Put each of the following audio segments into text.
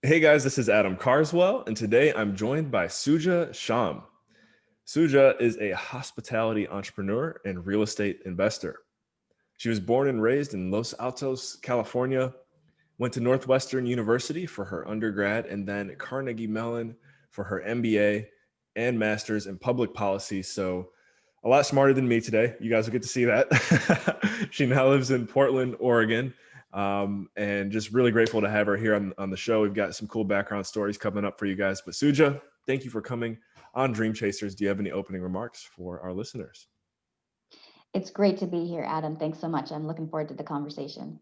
Hey guys, this is Adam Carswell, and today I'm joined by Suja Shyam. Suja is a hospitality entrepreneur and real estate investor. She was born and raised in Los Altos, California, went to Northwestern University for her undergrad, and then Carnegie Mellon for her MBA and master's in public policy. So a lot smarter than me today. You guys will get to see that. She now lives in Portland, Oregon. And just really grateful to have her here on the show. We've got some cool background stories coming up for you guys. But Suja, thank you for coming on Dream Chasers. Do you have any opening remarks for our listeners? It's great to be here, Adam. Thanks so much. I'm looking forward to the conversation.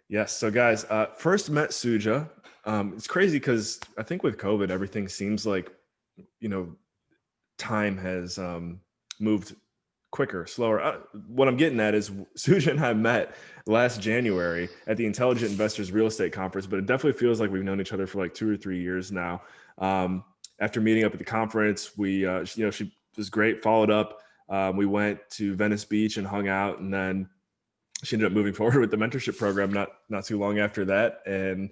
Yes. So guys, first met Suja. It's crazy because I think with COVID, everything seems like, you know, time has moved quicker, slower. What I'm getting at is Suja and I met last January at the Intelligent Investors Real Estate Conference, but it definitely feels like we've known each other for like 2 or 3 years now. After meeting up at the conference, she was great, followed up. We went to Venice Beach and hung out, and then she ended up moving forward with the mentorship program not too long after that, and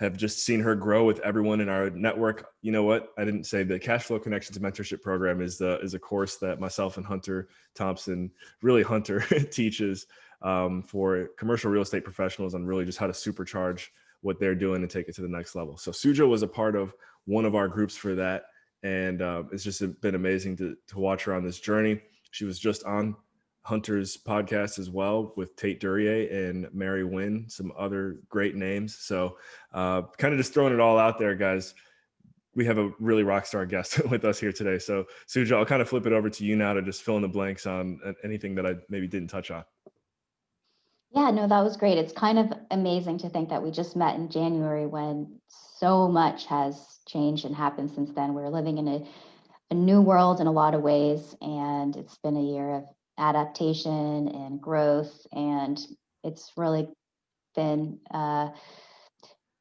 have just seen her grow with everyone in our network. You know what? I didn't say the Cash Flow Connections mentorship program is a course that myself and Hunter Thompson, really Hunter, teaches for commercial real estate professionals on really just how to supercharge what they're doing and take it to the next level. So Suja was a part of one of our groups for that, and it's just been amazing to watch her on this journey. She was just on Hunter's podcast as well with Tate Duryea and Mary Wynn, some other great names. So kind of just throwing it all out there, guys. We have a really rock star guest with us here today. So Suja, I'll kind of flip it over to you now to just fill in the blanks on anything that I maybe didn't touch on. Yeah, no, that was great. It's kind of amazing to think that we just met in January when so much has changed and happened since then. We're living in a new world in a lot of ways, and it's been a year of adaptation and growth, and it's really been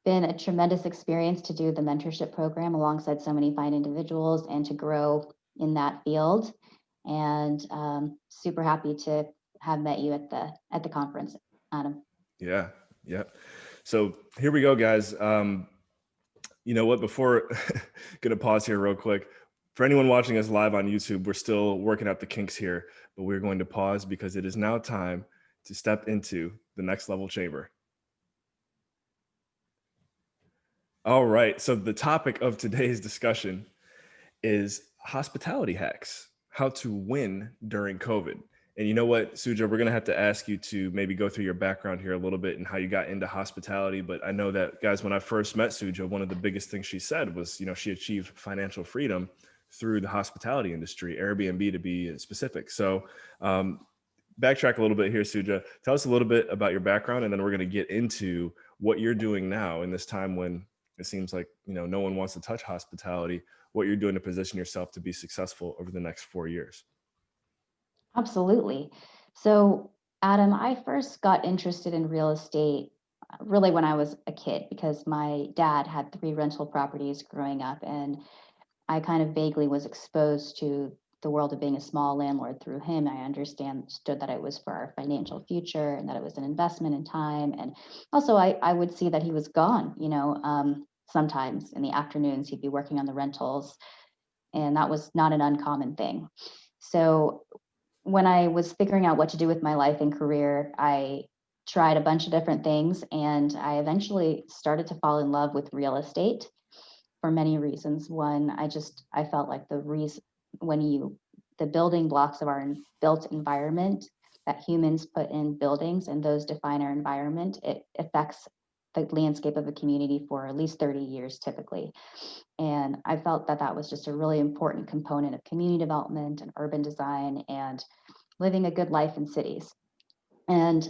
been a tremendous experience to do the mentorship program alongside so many fine individuals and to grow in that field. And super happy to have met you at the conference, Adam. Yeah. Yeah. So here we go, guys. You know what? Before, gonna pause here real quick. For anyone watching us live on YouTube, we're still working out the kinks here, but we're going to pause because it is now time to step into the next level chamber. All right. So the topic of today's discussion is hospitality hacks, how to win during COVID. And you know what, Suja, we're going to have to ask you to maybe go through your background here a little bit and how you got into hospitality. But I know that, guys, when I first met Suja, one of the biggest things she said was, she achieved financial freedom through the hospitality industry, Airbnb to be specific. So backtrack a little bit here, Suja. Tell us a little bit about your background, and then we're going to get into what you're doing now in this time when it seems like, no one wants to touch hospitality, what you're doing to position yourself to be successful over the next 4 years. Absolutely. So, Adam, I first got interested in real estate really when I was a kid because my dad had three rental properties growing up, and I kind of vaguely was exposed to the world of being a small landlord through him. I understood that it was for our financial future and that it was an investment in time. And also, I would see that he was gone, sometimes in the afternoons, he'd be working on the rentals, and that was not an uncommon thing. So, when I was figuring out what to do with my life and career, I tried a bunch of different things, and I eventually started to fall in love with real estate for many reasons. One, I felt like when you the building blocks of our built environment that humans put in buildings and those define our environment, it affects the landscape of a community for at least 30 years typically. And I felt that that was just a really important component of community development and urban design and living a good life in cities. And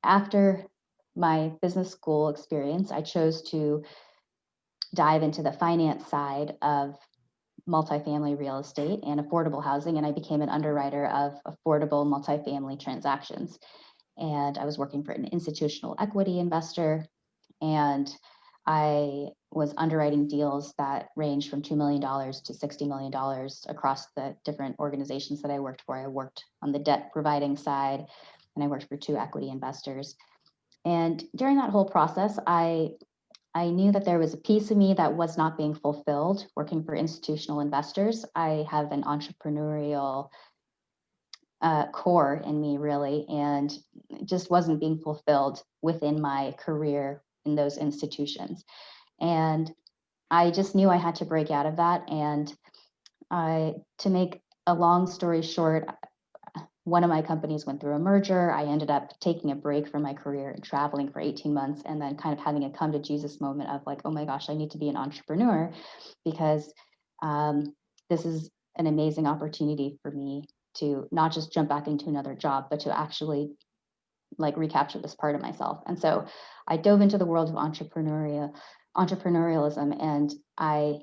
after my business school experience, I chose to dive into the finance side of multifamily real estate and affordable housing, and I became an underwriter of affordable multifamily transactions. And I was working for an institutional equity investor, and I was underwriting deals that ranged from $2 million to $60 million across the different organizations that I worked for. I worked on the debt providing side, and I worked for two equity investors. And during that whole process, I I knew that there was a piece of me that was not being fulfilled working for institutional investors. I have an entrepreneurial core in me, really, and it just wasn't being fulfilled within my career in those institutions. And I just knew I had to break out of that. And to make a long story short, one of my companies went through a merger. I ended up taking a break from my career and traveling for 18 months and then kind of having a come to Jesus moment of like, oh my gosh, I need to be an entrepreneur because this is an amazing opportunity for me to not just jump back into another job, but to actually like recapture this part of myself. And so I dove into the world of entrepreneurialism, and I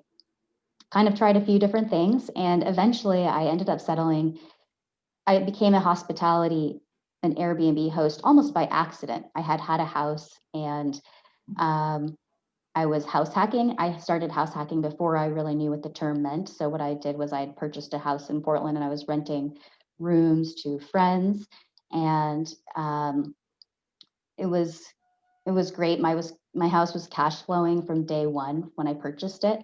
kind of tried a few different things. And eventually I ended up settling. I became an Airbnb host almost by accident. I had a house, and um, I was house hacking. I started house hacking before I really knew what the term meant. So what I did was I had purchased a house in Portland and I was renting rooms to friends, and it was it was great. My house was cash flowing from day one when I purchased it.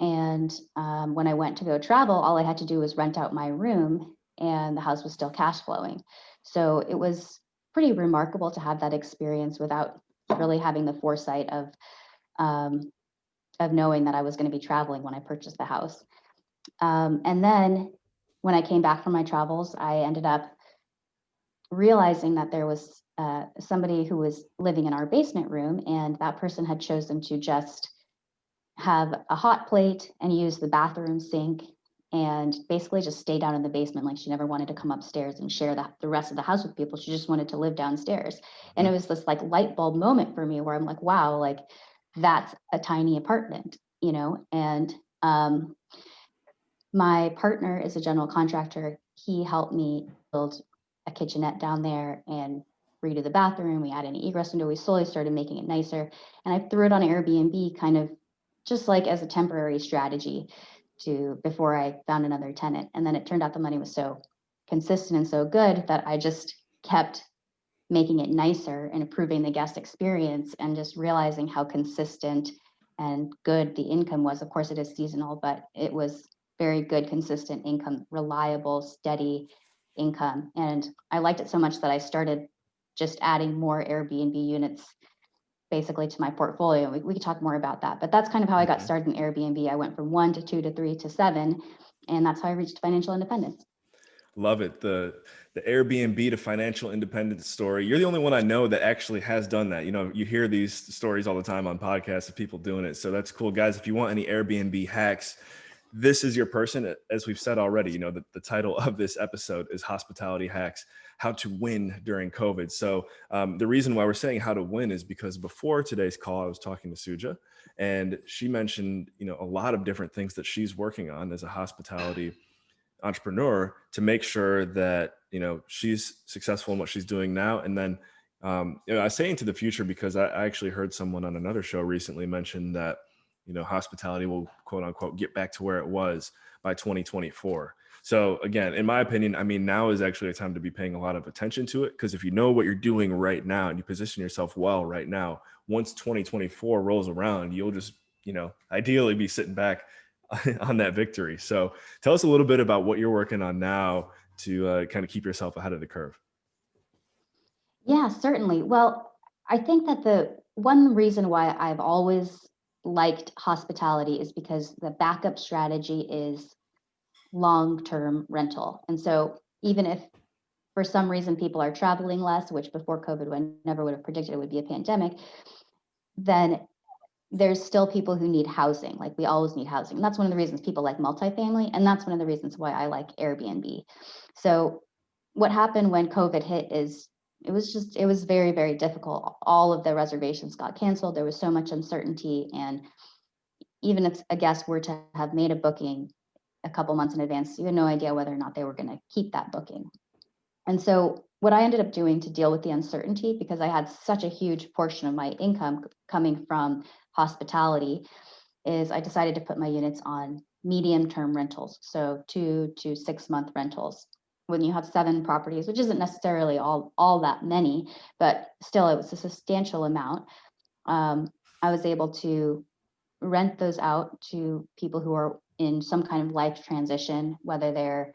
And when I went to go travel, all I had to do was rent out my room, and the house was still cash flowing. So it was pretty remarkable to have that experience without really having the foresight um, of knowing that I was going to be traveling when I purchased the house. And then when I came back from my travels, I ended up realizing that there was somebody who was living in our basement room, and that person had chosen to just have a hot plate and use the bathroom sink and basically just stay down in the basement. Like she never wanted to come upstairs and share the rest of the house with people. She just wanted to live downstairs. And it Mhm. was this like light bulb moment for me where I'm like, wow, like that's a tiny apartment, And my partner is a general contractor. He helped me build a kitchenette down there and redo the bathroom. We added an egress window. We slowly started making it nicer. And I threw it on Airbnb kind of just like as a temporary strategy to before I found another tenant. And then it turned out the money was so consistent and so good that I just kept making it nicer and improving the guest experience and just realizing how consistent and good the income was. Of course, it is seasonal, but it was very good, consistent income, reliable, steady income. And I liked it so much that I started just adding more Airbnb units basically to my portfolio. We could talk more about that, but that's kind of how I got Okay. started in Airbnb. I went from 1 to 2 to 3 to 7, and that's how I reached financial independence. Love it. The Airbnb to financial independence story. You're the only one I know that actually has done that. You know, you hear these stories all the time on podcasts of people doing it. So that's cool. Guys, if you want any Airbnb hacks, this is your person. As we've said already, you know, the title of this episode is Hospitality Hacks, How to Win During COVID. So the reason why we're saying how to win is because before today's call, I was talking to Suja, and she mentioned, you know, a lot of different things that she's working on as a hospitality entrepreneur to make sure that, you know, she's successful in what she's doing now. And then you know, I say into the future because I actually heard someone on another show recently mention that, you know, hospitality will quote unquote get back to where it was by 2024. So again, in my opinion, I mean, now is actually a time to be paying a lot of attention to it, because if you know what you're doing right now and you position yourself well right now, once 2024 rolls around, you'll just, you know, ideally be sitting back on that victory. So tell us a little bit about what you're working on now to kind of keep yourself ahead of the curve. Yeah, certainly. Well, I think that the one reason why I've always liked hospitality is because the backup strategy is long-term rental. And so even if for some reason people are traveling less, which before COVID, I never would have predicted it would be a pandemic, then there's still people who need housing. Like we always need housing. And that's one of the reasons people like multifamily. And that's one of the reasons why I like Airbnb. So what happened when COVID hit is it was very, very difficult. All of the reservations got canceled. There was so much uncertainty. And even if a guest were to have made a booking a couple months in advance, you had no idea whether or not they were going to keep that booking. And so what I ended up doing to deal with the uncertainty, because I had such a huge portion of my income coming from hospitality, is I decided to put my units on medium term rentals. So 2 to 6 month rentals. When you have 7 properties, which isn't necessarily all that many, but still it was a substantial amount. I was able to rent those out to people who are in some kind of life transition, whether they're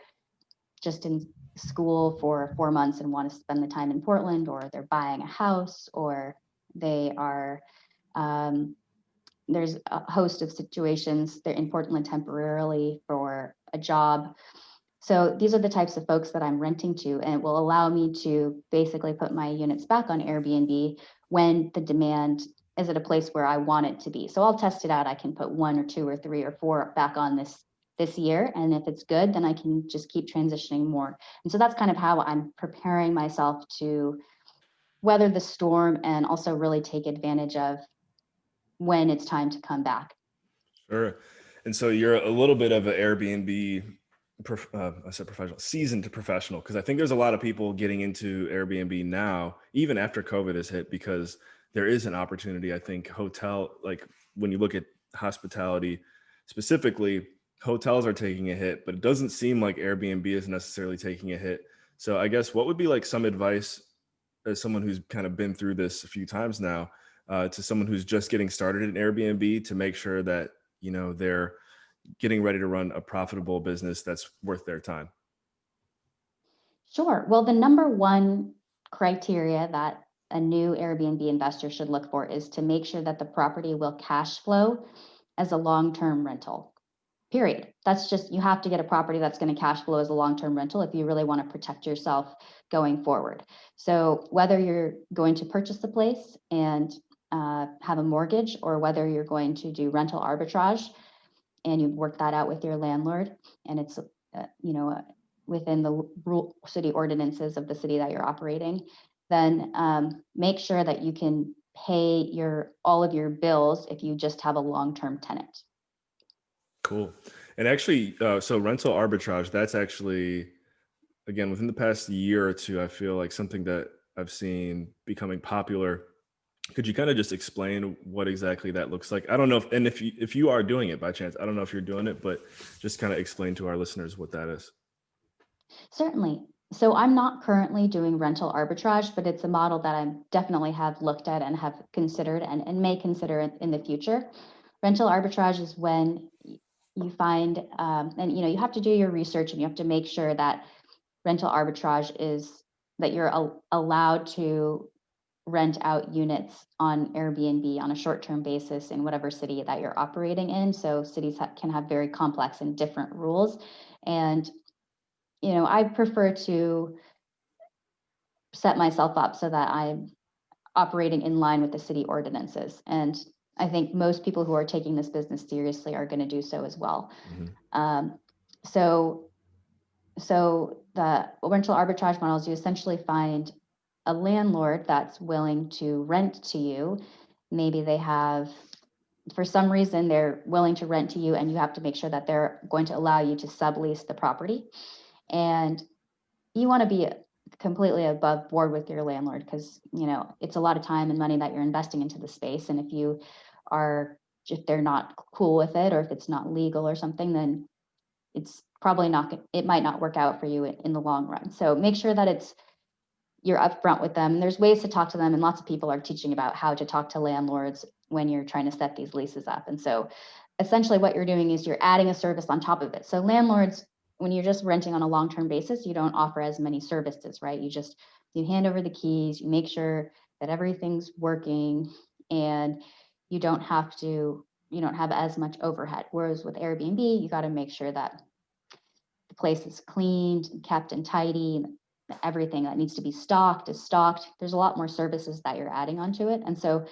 just in school for 4 months and want to spend the time in Portland, or they're buying a house, or they are, um, there's a host of situations. They're in Portland temporarily for a job. So these are the types of folks that I'm renting to, and it will allow me to basically put my units back on Airbnb when the demand is at a place where I want it to be. So I'll test it out. I can put one or two or three or four back on this year, and if it's good, then I can just keep transitioning more. And so that's kind of how I'm preparing myself to weather the storm and also really take advantage of when it's time to come back. Sure. And so you're a little bit of an Airbnb, I said professional, seasoned to professional, because I think there's a lot of people getting into Airbnb now, even after COVID has hit, because there is an opportunity. I think like when you look at hospitality specifically, hotels are taking a hit, but it doesn't seem like Airbnb is necessarily taking a hit. So I guess what would be like some advice as someone who's kind of been through this a few times now, to someone who's just getting started in Airbnb to make sure that they're getting ready to run a profitable business that's worth their time? Sure. Well, the number one criteria that a new Airbnb investor should look for is to make sure that the property will cash flow as a long-term rental. Period. That's just, you have to get a property that's going to cash flow as a long-term rental if you really want to protect yourself going forward. So whether you're going to purchase the place and have a mortgage, or whether you're going to do rental arbitrage and you work that out with your landlord, and it's within the city ordinances of the city that you're operating, then make sure that you can pay all of your bills if you just have a long-term tenant. Cool. And actually, so rental arbitrage, that's actually, again, within the past year or two, I feel like something that I've seen becoming popular. Could you kind of just explain what exactly that looks like? I don't know if you are doing it by chance. I don't know if you're doing it, but just kind of explain to our listeners what that is. Certainly. So I'm not currently doing rental arbitrage, but it's a model that I definitely have looked at and have considered, and may consider in the future. Rental arbitrage is when you find, and you have to do your research, and you have to make sure that rental arbitrage is that you're allowed to rent out units on Airbnb on a short-term basis in whatever city that you're operating in. So cities can have very complex and different rules. And I prefer to set myself up so that I'm operating in line with the city ordinances. And I think most people who are taking this business seriously are going to do so as well. Mhm. Um, so, so the rental arbitrage models, you essentially find a landlord that's willing to rent to you. Maybe they have, for some reason, they're willing to rent to you, and you have to make sure that they're going to allow you to sublease the property. And you want to be completely above board with your landlord, because it's a lot of time and money that you're investing into the space. And if they're not cool with it, or if it's not legal or something, then it's probably not, it might not work out for you in the long run. So make sure that you're upfront with them. There's ways to talk to them, and lots of people are teaching about how to talk to landlords when you're trying to set these leases up. And so essentially what you're doing is you're adding a service on top of it. So landlords, when you're just renting on a long-term basis, you don't offer as many services, right? You hand over the keys, you make sure that everything's working, and you don't have as much overhead. Whereas with Airbnb, you got to make sure that the place is cleaned, kept and tidy, and everything that needs to be stocked is stocked. There's a lot more services that you're adding onto it. And so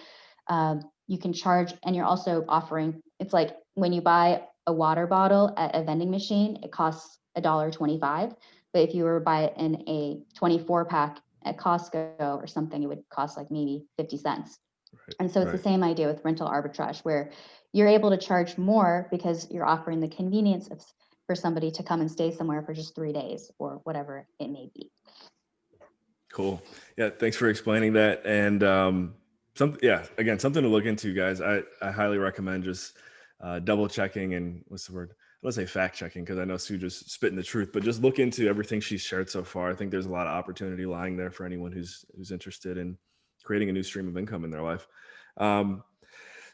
you can charge, and you're also offering, it's like when you buy a water bottle at a vending machine, it costs $1.25. But if you were to buy it in a 24 pack at Costco or something, it would cost like maybe 50 cents. Right. And so it's the Right. same idea with rental arbitrage, where you're able to charge more because you're offering the convenience for somebody to come and stay somewhere for just 3 days or whatever it may be. Cool. Yeah. Thanks for explaining that. And again, something to look into, guys. I highly recommend just double checking, and what's the word? I want to say fact checking, because I know Sue just spitting the truth, but just look into everything she's shared so far. I think there's a lot of opportunity lying there for anyone who's interested in creating a new stream of income in their life. Um,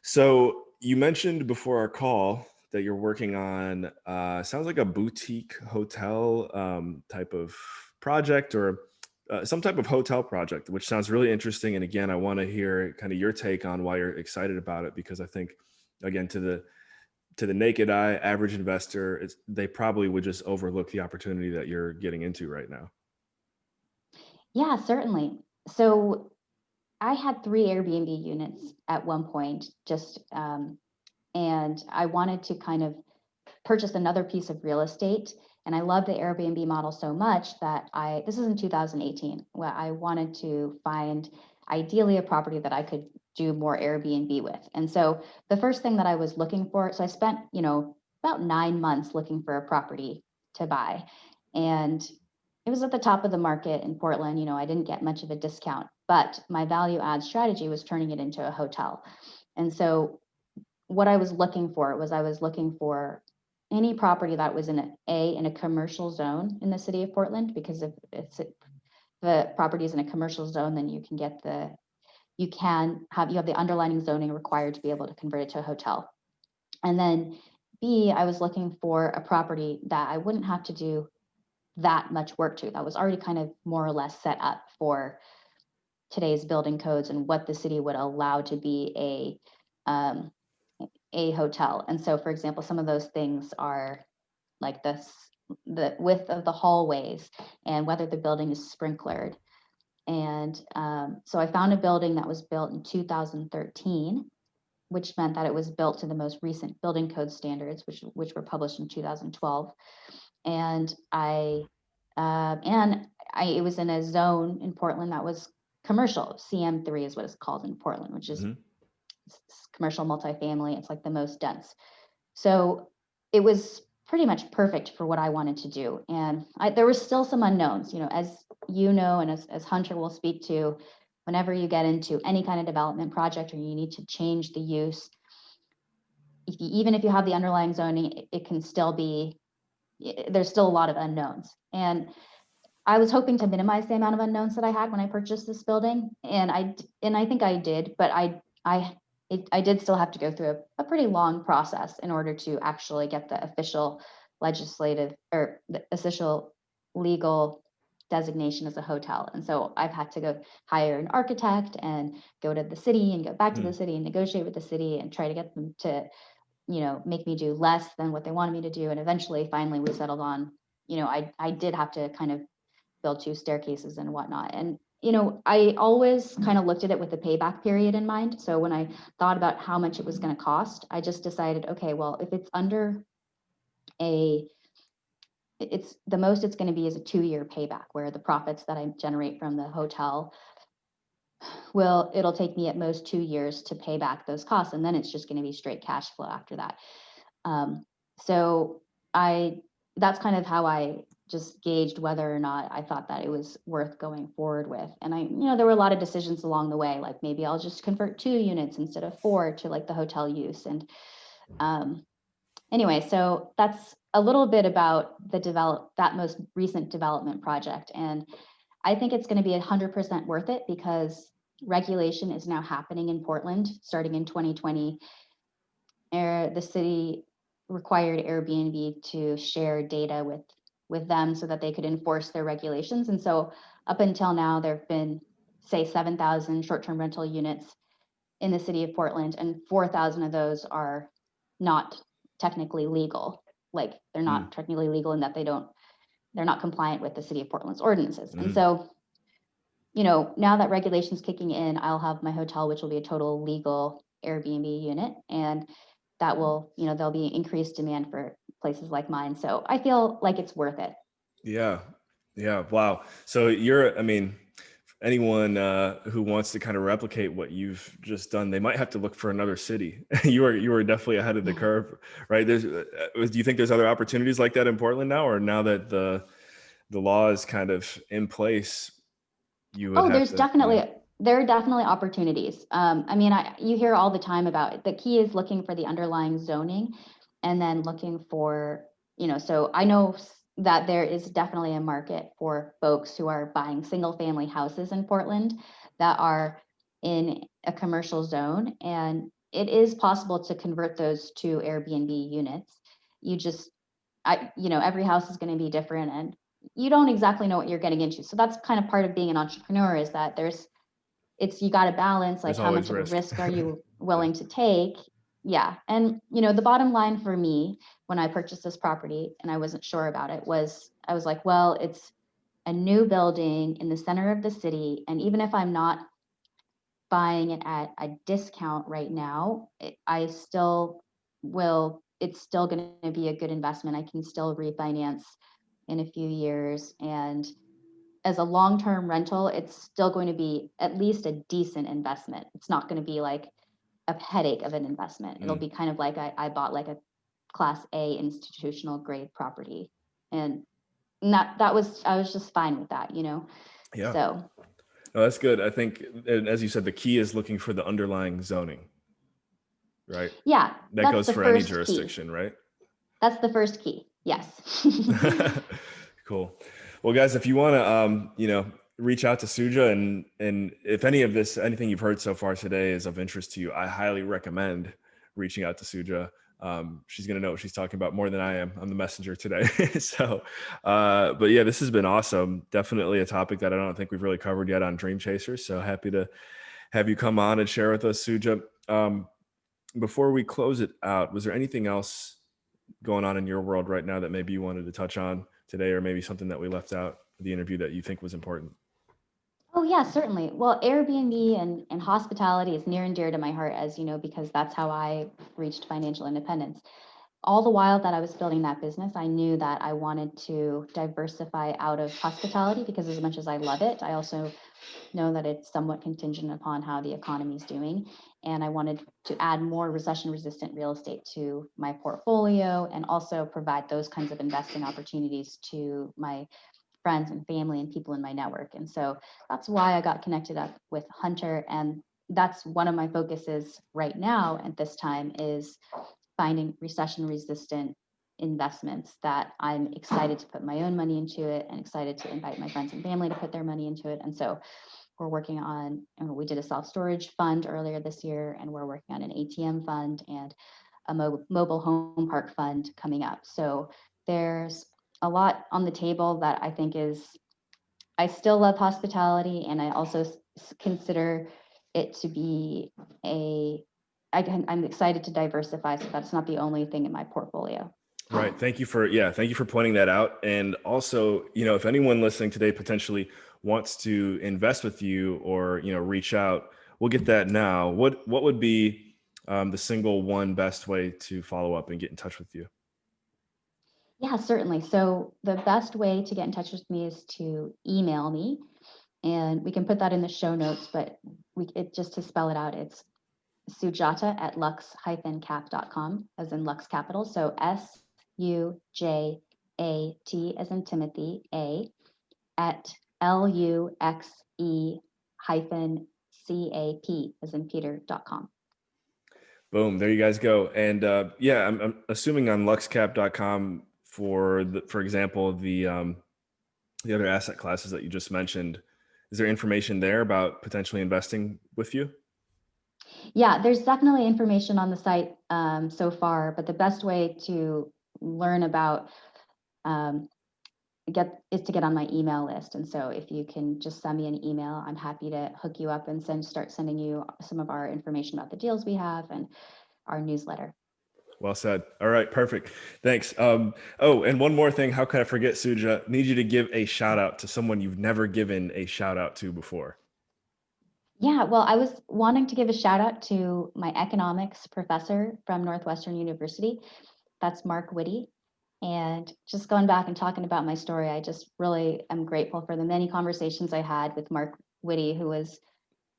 So you mentioned before our call that you're working on sounds like a boutique hotel type of project, or some type of hotel project, which sounds really interesting. And again, I want to hear kind of your take on why you're excited about it, because I think, again, to the naked eye, average investor, they probably would just overlook the opportunity that you're getting into right now. Yeah, certainly. So I had 3 Airbnb units at one point, and I wanted to kind of purchase another piece of real estate. And I love the Airbnb model so much that this is in 2018, where I wanted to find ideally a property that I could do more Airbnb with. And so the first thing that I was looking for, so I spent, about 9 months looking for a property to buy. And it was at the top of the market in Portland. I didn't get much of a discount, but my value add strategy was turning it into a hotel. And so what I was looking for any property that was in a commercial zone in the city of Portland, because if the property is in a commercial zone, then you have the underlying zoning required to be able to convert it to a hotel. And then B, I was looking for a property that I wouldn't have to do that much work to, that was already kind of more or less set up for today's building codes and what the city would allow to be a hotel. And so, for example, some of those things are like the width of the hallways and whether the building is sprinklered. And so I found a building that was built in 2013, which meant that it was built to the most recent building code standards, which were published in 2012. And it was in a zone in Portland that was commercial. CM3 is what it's called in Portland, which is Hmm. commercial multifamily. It's like the most dense. So it was pretty much perfect for what I wanted to do. And there were still some unknowns, as you know, and as Hunter will speak to, whenever you get into any kind of development project or you need to change the use, even if you have the underlying zoning, it can still be, there's still a lot of unknowns. And I was hoping to minimize the amount of unknowns that I had when I purchased this building, and I think I did, but I did still have to go through a pretty long process in order to actually get the official legislative or the official legal designation as a hotel. And so I've had to go hire an architect and go to the city and go back to the city and negotiate with the city and try to get them to, make me do less than what they wanted me to do. And eventually, finally, we settled on, I did have to kind of build 2 staircases and whatnot. And, I always kind of looked at it with the payback period in mind. So when I thought about how much it was going to cost, I just decided, okay, well, if it's under a, it's the most it's going to be is a 2-year payback, where the profits that I generate from the hotel it'll take me at most 2 years to pay back those costs. And then it's just going to be straight cash flow after that. Um, so I that's kind of how I just gauged whether or not I thought that it was worth going forward with. And there were a lot of decisions along the way, like maybe I'll just convert 2 units instead of 4 to like the hotel use. And um, anyway, so that's a little bit about that most recent development project. And I think it's going to be 100% worth it because regulation is now happening in Portland starting in 2020. The city required Airbnb to share data with them so that they could enforce their regulations. And so up until now, there have been, say, 7,000 short-term rental units in the city of Portland, and 4,000 of those are not technically legal. Like they're not technically legal in that they're not compliant with the city of Portland's ordinances. And Mm. so, now that regulation's kicking in, I'll have my hotel, which will be a total legal Airbnb unit. And that will, there'll be increased demand for places like mine. So I feel like it's worth it. Yeah. Yeah. Wow. So I mean, anyone who wants to kind of replicate what you've just done, they might have to look for another city. You were definitely ahead of the curve, right? Do you think there's other opportunities like that in Portland now, or now that the law is kind of in place, you would Oh, have to, there are definitely opportunities. I mean, you hear all the time about it. The key is looking for the underlying zoning and then looking for, so I know that there is definitely a market for folks who are buying single family houses in Portland that are in a commercial zone. And it is possible to convert those to Airbnb units. You just, every house is going to be different, and you don't exactly know what you're getting into. So that's kind of part of being an entrepreneur, is that you got to balance, like, There's how always much of a risk. risk are you Yeah. willing to take? Yeah. And, the bottom line for me when I purchased this property and I wasn't sure about it was, I was like, well, it's a new building in the center of the city. And even if I'm not buying it at a discount right now, I still will, it's still going to be a good investment. I can still refinance in a few years. And as a long-term rental, it's still going to be at least a decent investment. It's not going to be like a headache of an investment. It'll Mm. be kind of like I bought like a class A institutional grade property. And that was, I was just fine with that. Yeah. So No, that's good. I think, and as you said, the key is looking for the underlying zoning, right? yeah, That that's goes the for any first key. jurisdiction, right? That's the first key. Yes. Cool. Well, guys, if you want to, reach out to Suja, and if anything you've heard so far today is of interest to you, I highly recommend reaching out to Suja. She's going to know what she's talking about more than I am. I'm the messenger today. So, but yeah, this has been awesome. Definitely a topic that I don't think we've really covered yet on Dream Chasers. So happy to have you come on and share with us, Suja. Before we close it out, was there anything else going on in your world right now that maybe you wanted to touch on today, or maybe something that we left out of the interview that you think was important? Oh yeah, certainly. Well, Airbnb and hospitality is near and dear to my heart, as you know, because that's how I reached financial independence. All the while that I was building that business, I knew that I wanted to diversify out of hospitality, because as much as I love it, I also know that it's somewhat contingent upon how the economy is doing. And I wanted to add more recession resistant real estate to my portfolio, and also provide those kinds of investing opportunities to my friends and family and people in my network. And so that's why I got connected up with Hunter. And that's one of my focuses right now at this time, is finding recession resistant investments that I'm excited to put my own money into it, and excited to invite my friends and family to put their money into it. And so we're working on, and we did a self-storage fund earlier this year, and we're working on an ATM fund and a mobile home park fund coming up. So there's a lot on the table that I think I still love hospitality, and I also consider it to be I'm excited to diversify, so that's not the only thing in my portfolio. Right. Thank you for pointing that out. And also, if anyone listening today potentially wants to invest with you, or, reach out, we'll get that now. What would be the single one best way to follow up and get in touch with you? Yeah, certainly. So the best way to get in touch with me is to email me, and we can put that in the show notes, but just to spell it out, it's Sujata at lux-cap.com, as in Lux Capital. So Sujat as in Timothy, at LUXE-CAP as in Peter.com. Boom. There you guys go. And yeah, I'm assuming on luxcap.com, for example, the other asset classes that you just mentioned, is there information there about potentially investing with you? Yeah, there's definitely information on the site so far, but the best way to learn about um, is to get on my email list. And so if you can just send me an email, I'm happy to hook you up and start sending you some of our information about the deals we have and our newsletter. Well said. All right, perfect. Thanks. Oh, and one more thing. How could I forget, Suja? Need you to give a shout out to someone you've never given a shout out to before. Yeah, well, I was wanting to give a shout out to my economics professor from Northwestern University. That's Mark Whitty. And just going back and talking about my story, I just really am grateful for the many conversations I had with Mark Whitty, who was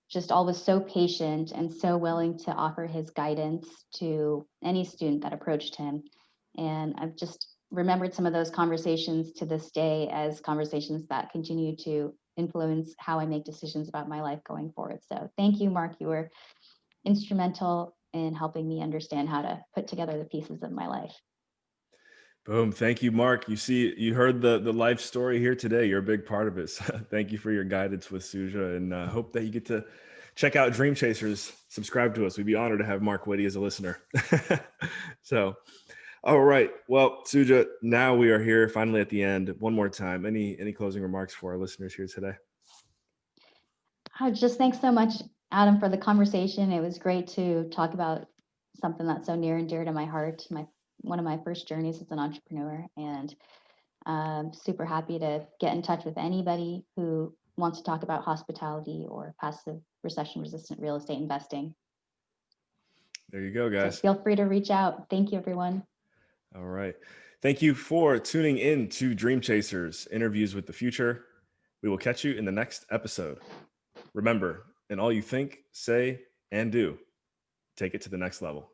just always so patient and so willing to offer his guidance to any student that approached him. And I've just remembered some of those conversations to this day as conversations that continue to influence how I make decisions about my life going forward. So thank you, Mark. You were instrumental in helping me understand how to put together the pieces of my life. Boom. Thank you, Mark. You heard the life story here today. You're a big part of it. So thank you for your guidance with Suja, and hope that you get to check out Dream Chasers. Subscribe to us. We'd be honored to have Mark Whitty as a listener. So, all right. Well, Suja, now we are here finally at the end. One more time. Any closing remarks for our listeners here today? Just thanks so much, Adam, for the conversation. It was great to talk about something that's so near and dear to my heart. One of my first journeys as an entrepreneur, and super happy to get in touch with anybody who wants to talk about hospitality or passive recession-resistant real estate investing. There you go, So guys. feel free to reach out. Thank you, everyone. All right. Thank you for tuning in to Dream Chasers, Interviews with the Future. We will catch you in the next episode. Remember, in all you think, say, and do, take it to the next level.